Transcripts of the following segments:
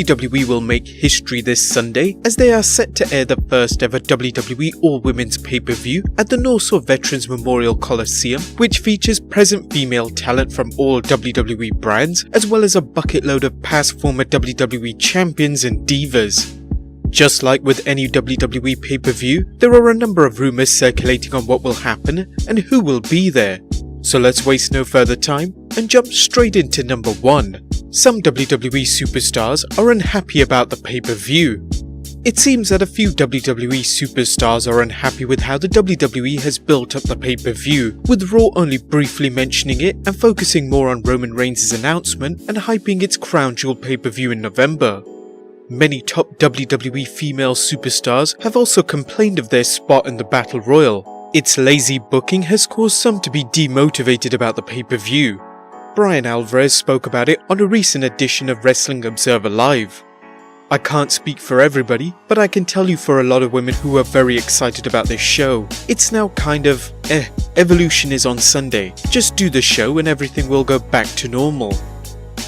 WWE will make history this Sunday as they are set to air the first ever WWE All-Women's pay-per-view at the Nassau Veterans Memorial Coliseum, which features present female talent from all WWE brands, as well as a bucket load of past former WWE champions and divas. Just like with any WWE pay-per-view, there are a number of rumours circulating on what will happen and who will be there. So let's waste no further time and jump straight into number 1. Some WWE superstars are unhappy about the pay-per-view. It seems that a few WWE superstars are unhappy with how the WWE has built up the pay-per-view, with Raw only briefly mentioning it and focusing more on Roman Reigns' announcement and hyping its crown jewel pay-per-view in November. Many top WWE female superstars have also complained of their spot in the Battle Royal. Its lazy booking has caused some to be demotivated about the pay-per-view. Brian Alvarez spoke about it on a recent edition of Wrestling Observer Live. "I can't speak for everybody, but I can tell you for a lot of women who are very excited about this show. It's now kind of, Evolution is on Sunday. Just do the show and everything will go back to normal."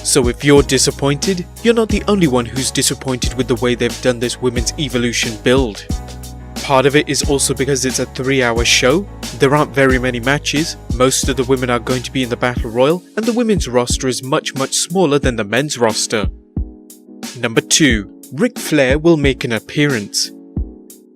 So if you're disappointed, you're not the only one who's disappointed with the way they've done this Women's Evolution build. Part of it is also because it's a 3-hour show, there aren't very many matches, most of the women are going to be in the Battle Royal, and the women's roster is much smaller than the men's roster. Number 2. Ric Flair will make an appearance.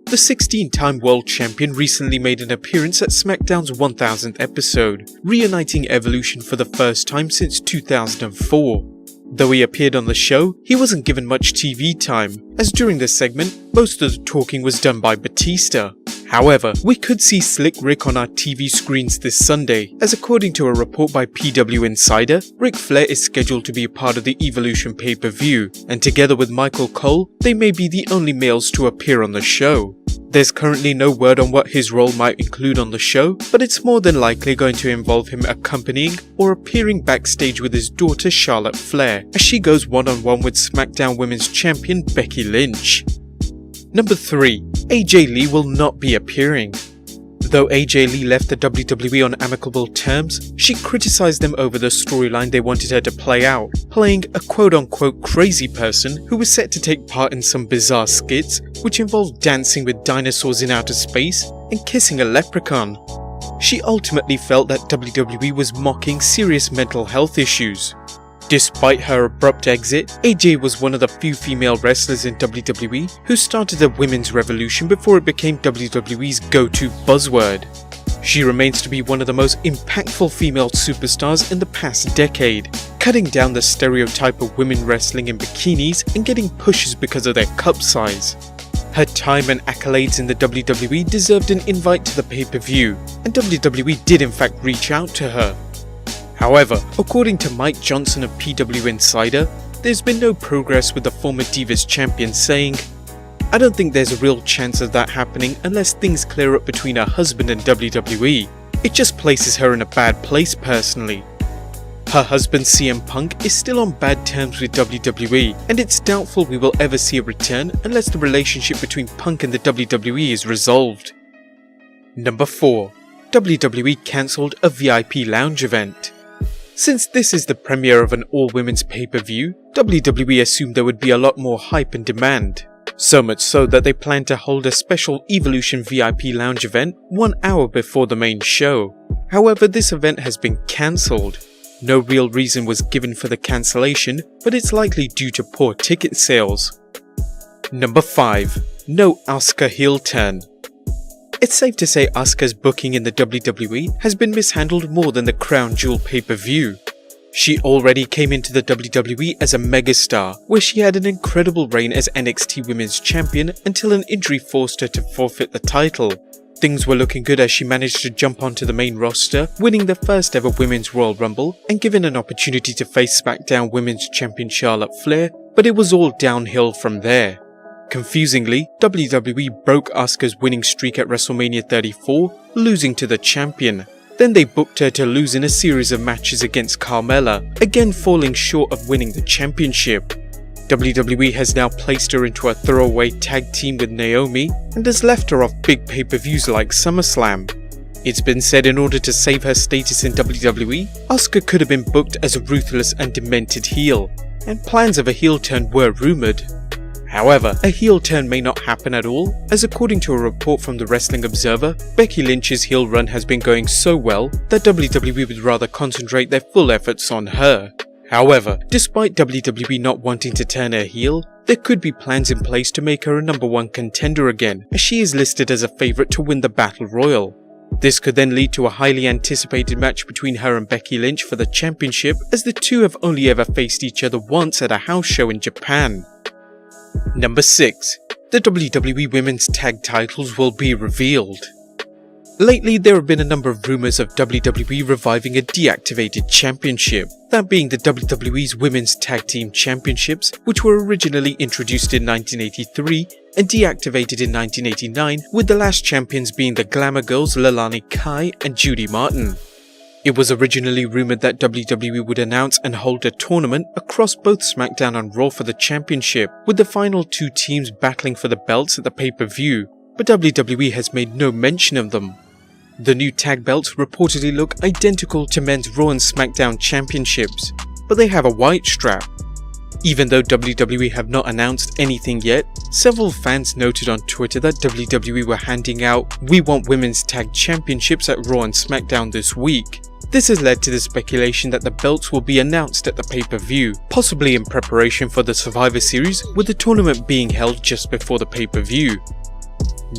The 16-time world champion recently made an appearance at SmackDown's 1000th episode, reuniting Evolution for the first time since 2004. Though he appeared on the show, he wasn't given much TV time, as during this segment, most of the talking was done by Batista. However, we could see Slick Rick on our TV screens this Sunday, as according to a report by PW Insider, Ric Flair is scheduled to be a part of the Evolution pay-per-view, and together with Michael Cole, they may be the only males to appear on the show. There's currently no word on what his role might include on the show, but it's more than likely going to involve him accompanying or appearing backstage with his daughter Charlotte Flair, as she goes one-on-one with SmackDown Women's Champion Becky Lynch. Number 3. AJ Lee will not be appearing. Though AJ Lee left the WWE on amicable terms, she criticised them over the storyline they wanted her to play out, playing a quote-unquote crazy person who was set to take part in some bizarre skits which involved dancing with dinosaurs in outer space and kissing a leprechaun. She ultimately felt that WWE was mocking serious mental health issues. Despite her abrupt exit, AJ was one of the few female wrestlers in WWE who started the women's revolution before it became WWE's go-to buzzword. She remains to be one of the most impactful female superstars in the past decade, cutting down the stereotype of women wrestling in bikinis and getting pushes because of their cup size. Her time and accolades in the WWE deserved an invite to the pay-per-view, and WWE did in fact reach out to her. However, according to Mike Johnson of PW Insider, there's been no progress with the former Divas champion, saying, "I don't think there's a real chance of that happening unless things clear up between her husband and WWE. It just places her in a bad place personally." Her husband CM Punk is still on bad terms with WWE, and it's doubtful we will ever see a return unless the relationship between Punk and the WWE is resolved. Number 4. WWE cancelled a VIP lounge event. Since this is the premiere of an all-women's pay-per-view, WWE assumed there would be a lot more hype and demand. So much so that they plan to hold a special Evolution VIP lounge event 1 hour before the main show. However, this event has been cancelled. No real reason was given for the cancellation, but it's likely due to poor ticket sales. Number 5. No Asuka heel turn. It's safe to say Asuka's booking in the WWE has been mishandled more than the Crown Jewel pay-per-view. She already came into the WWE as a megastar, where she had an incredible reign as NXT Women's Champion until an injury forced her to forfeit the title. Things were looking good as she managed to jump onto the main roster, winning the first ever Women's Royal Rumble and given an opportunity to face SmackDown Women's Champion Charlotte Flair, but it was all downhill from there. Confusingly, WWE broke Asuka's winning streak at WrestleMania 34, losing to the champion. Then they booked her to lose in a series of matches against Carmella, again falling short of winning the championship. WWE has now placed her into a throwaway tag team with Naomi and has left her off big pay-per-views like SummerSlam. It's been said in order to save her status in WWE, Asuka could have been booked as a ruthless and demented heel. and plans of a heel turn were rumoured. However, a heel turn may not happen at all, as according to a report from the Wrestling Observer, Becky Lynch's heel run has been going so well that WWE would rather concentrate their full efforts on her. However, despite WWE not wanting to turn her heel, there could be plans in place to make her a #1 contender again, as she is listed as a favourite to win the Battle Royal. This could then lead to a highly anticipated match between her and Becky Lynch for the championship, as the two have only ever faced each other once at a house show in Japan. Number 6. The WWE Women's Tag Titles will be revealed. Lately, there have been a number of rumours of WWE reviving a deactivated championship, that being the WWE's Women's Tag Team Championships, which were originally introduced in 1983 and deactivated in 1989, with the last champions being the Glamour Girls Leilani Kai and Judy Martin. It was originally rumoured that WWE would announce and hold a tournament across both SmackDown and Raw for the championship, with the final two teams battling for the belts at the pay-per-view, but WWE has made no mention of them. The new tag belts reportedly look identical to men's Raw and SmackDown championships, but they have a white strap. Even though WWE have not announced anything yet, several fans noted on Twitter that WWE were handing out "We Want Women's Tag Championships" at Raw and SmackDown this week. This has led to the speculation that the belts will be announced at the pay-per-view, possibly in preparation for the Survivor Series, with the tournament being held just before the pay-per-view.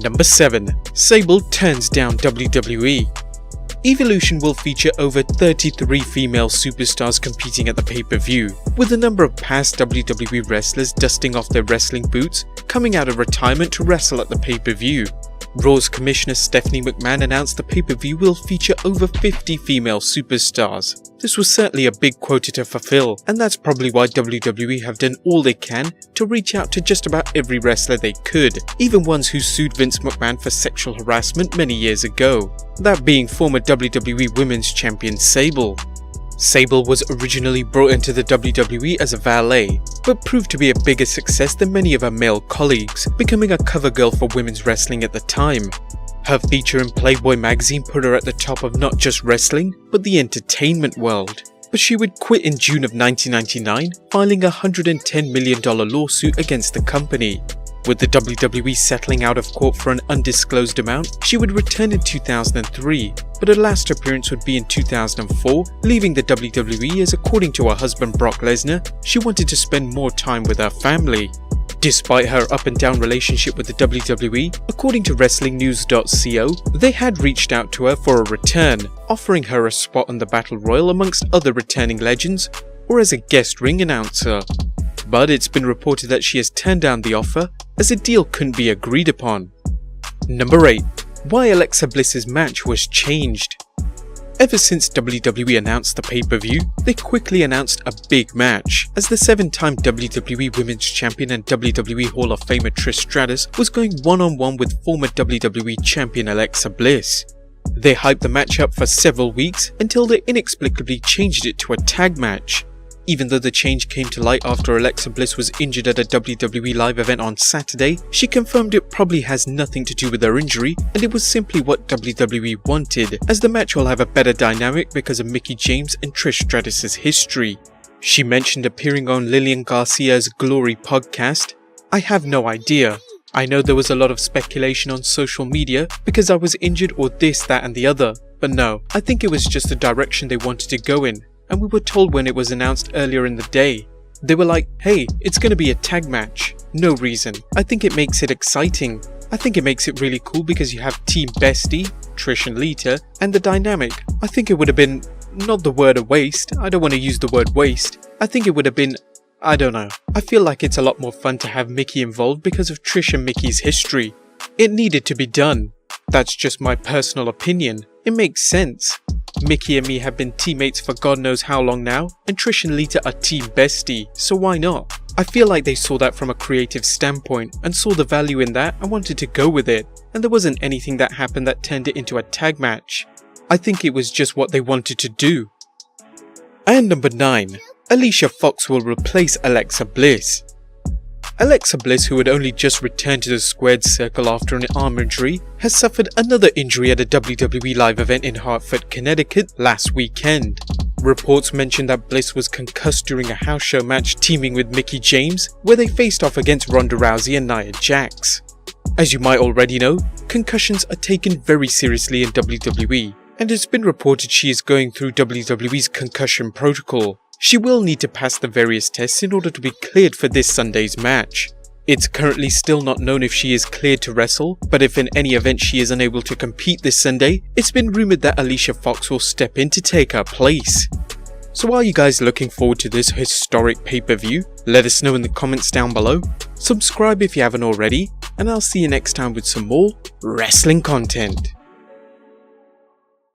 Number 7. Sable turns down WWE. Evolution will feature over 33 female superstars competing at the pay-per-view, with a number of past WWE wrestlers dusting off their wrestling boots, coming out of retirement to wrestle at the pay-per-view. Raw's Commissioner Stephanie McMahon announced the pay-per-view will feature over 50 female superstars. This was certainly a big quota to fulfill, and that's probably why WWE have done all they can to reach out to just about every wrestler they could, even ones who sued Vince McMahon for sexual harassment many years ago, that being former WWE Women's Champion Sable. Sable was originally brought into the WWE as a valet, but proved to be a bigger success than many of her male colleagues, becoming a cover girl for women's wrestling at the time. Her feature in Playboy magazine put her at the top of not just wrestling, but the entertainment world. But she would quit in June of 1999, filing a $110 million lawsuit against the company. With the WWE settling out of court for an undisclosed amount, she would return in 2003, but her last appearance would be in 2004, leaving the WWE as, according to her husband Brock Lesnar, she wanted to spend more time with her family. Despite her up-and-down relationship with the WWE, according to WrestlingNews.co, they had reached out to her for a return, offering her a spot on the Battle Royal amongst other returning legends, or as a guest ring announcer. But it's been reported that she has turned down the offer, as a deal couldn't be agreed upon. Number 8. Why Alexa Bliss's match was changed. Ever since WWE announced the pay-per-view, they quickly announced a big match, as the 7-time WWE Women's Champion and WWE Hall of Famer Trish Stratus was going one-on-one with former WWE Champion Alexa Bliss. They hyped the match up for several weeks until they inexplicably changed it to a tag match. Even though the change came to light after Alexa Bliss was injured at a WWE live event on Saturday, she confirmed it probably has nothing to do with her injury and it was simply what WWE wanted, as the match will have a better dynamic because of Mickie James and Trish Stratus' history. She mentioned appearing on Lillian Garcia's Glory podcast. "I have no idea. I know there was a lot of speculation on social media because I was injured or this, that and the other, but no, I think it was just the direction they wanted to go in. And we were told when it was announced earlier in the day. They were like, hey, it's gonna be a tag match. No reason. I think it makes it exciting. I think it makes it really cool because you have Team Bestie, Trish and Lita, and the dynamic. I think it would have been, not the word a waste, I don't want to use the word waste. I think it would have been, I don't know. I feel like it's a lot more fun to have Mickie involved because of Trish and Mickie's history. It needed to be done. That's just my personal opinion. It makes sense. Mickie and me have been teammates for God knows how long now, and Trish and Lita are Team Bestie, so why not? I feel like they saw that from a creative standpoint and saw the value in that and wanted to go with it, and there wasn't anything that happened that turned it into a tag match. I think it was just what they wanted to do. And number 9. Alicia Fox will replace Alexa Bliss. Alexa Bliss, who had only just returned to the squared circle after an arm injury, has suffered another injury at a WWE live event in Hartford, Connecticut last weekend. Reports mention that Bliss was concussed during a house show match teaming with Mickie James, where they faced off against Ronda Rousey and Nia Jax. As you might already know, concussions are taken very seriously in WWE, and it's been reported she is going through WWE's concussion protocol. She will need to pass the various tests in order to be cleared for this Sunday's match. It's currently still not known if she is cleared to wrestle, but if in any event she is unable to compete this Sunday, it's been rumoured that Alicia Fox will step in to take her place. So are you guys looking forward to this historic pay-per-view? Let us know in the comments down below. Subscribe if you haven't already, and I'll see you next time with some more wrestling content.